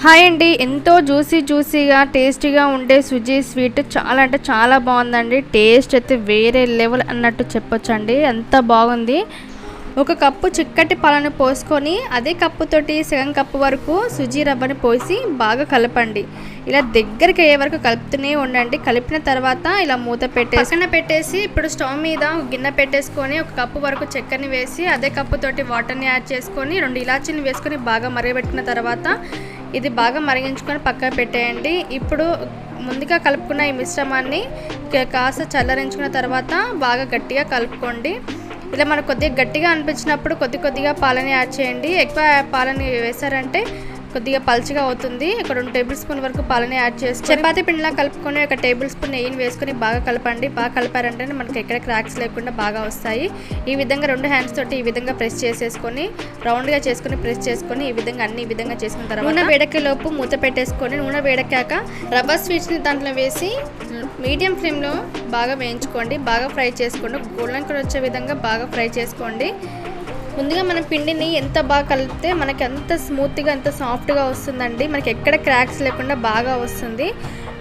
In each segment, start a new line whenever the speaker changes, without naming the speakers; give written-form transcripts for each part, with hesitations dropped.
Hi అండి. ఎంతో జ్యూసీగా టేస్టీగా ఉండే సుజీ స్వీట్ చాలా అంటే చాలా బాగుందండి. టేస్ట్ అయితే వేరే లెవెల్ అన్నట్టు చెప్పొచ్చండి. అంత బాగుంది. ఒక కప్పు చిక్కటి పాలను పోసుకొని అదే కప్పుతోటి సగం కప్పు వరకు సుజీ రవ్వని పోసి బాగా కలపండి. ఇలా దగ్గరికి అయ్యే వరకు కలుపుతూనే ఉండండి. కలిపిన తర్వాత ఇలా మూత పెట్టేసి ఇప్పుడు స్టవ్ మీద గిన్నె పెట్టేసుకొని ఒక కప్పు వరకు చక్కెరని వేసి అదే కప్పుతోటి వాటర్ని యాడ్ చేసుకొని 2 ఇలాచీని వేసుకొని బాగా మరగబెట్టుకున్న తర్వాత ఇది బాగా మరిగించుకొని పక్కన పెట్టేయండి. ఇప్పుడు ముందుగా కలుపుకున్న ఈ మిశ్రమాన్ని కాస్త చల్లరించుకున్న తర్వాత బాగా గట్టిగా కలుపుకోండి. ఇలా మనకు కొద్దిగా గట్టిగా అనిపించినప్పుడు కొద్దిగా పాలని యాడ్ చేయండి. ఎక్కువ పాలని వేసారంటే కొద్దిగా పల్చగా అవుతుంది. ఒక 2 టేబుల్ స్పూన్ వరకు పాలని యాడ్ చేసి చపాతీ పిండిలా కలుపుకొని 1 టేబుల్ స్పూన్ నెయ్యిని వేసుకొని బాగా కలపండి. బాగా కలిపారంటే మనకి ఎక్కడ క్రాక్స్ లేకుండా బాగా వస్తాయి. ఈ విధంగా 2 హ్యాండ్స్ తోటి ఈ విధంగా ప్రెస్ చేసేసుకొని రౌండ్గా చేసుకొని ప్రెస్ చేసుకొని ఈ విధంగా చేసుకున్న తర్వాత నూనె వేడెక్కేలోపు మూత పెట్టేసుకొని నూనె వేడెక్కాక రవ్వ స్వీట్స్ని దాంట్లో వేసి మీడియం ఫ్లేమ్లో బాగా వేయించుకోండి. బాగా ఫ్రై చేసుకోండి. గోల్డెన్ కలర్ వచ్చే విధంగా బాగా ఫ్రై చేసుకోండి. ముందుగా మనం పిండిని ఎంత బాగా కలిపితే మనకి అంత స్మూత్గా అంత సాఫ్ట్గా వస్తుందండి. మనకి ఎక్కడ క్రాక్స్ లేకుండా బాగా వస్తుంది.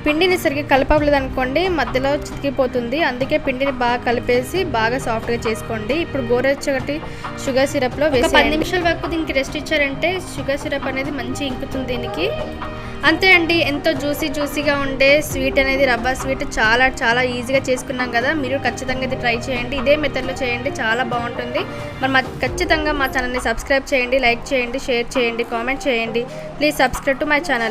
పిండిని సరిగ్గా కలపలేదు అనుకోండి మధ్యలో చితికిపోతుంది. అందుకే పిండిని బాగా కలిపేసి బాగా సాఫ్ట్గా చేసుకోండి. ఇప్పుడు గోరువెచ్చటి షుగర్ సిరప్లో వేసి 10 నిమిషాల వరకు దీనికి రెస్ట్ ఇచ్చారంటే షుగర్ సిరప్ అనేది మంచి ఇంకుతుంది దీనికి. అంతే అండి. ఎంతో జ్యూసీగా ఉండే స్వీట్ అనేది రవ్వ స్వీట్ చాలా ఈజీగా చేసుకున్నాం కదా. మీరు ఖచ్చితంగా ఇది ట్రై చేయండి. ఇదే మెథడ్లో చేయండి, చాలా బాగుంటుంది. మరి ఖచ్చితంగా మా ఛానల్ని సబ్స్క్రైబ్ చేయండి, లైక్ చేయండి, షేర్ చేయండి, కామెంట్ చేయండి. Please subscribe to my channel.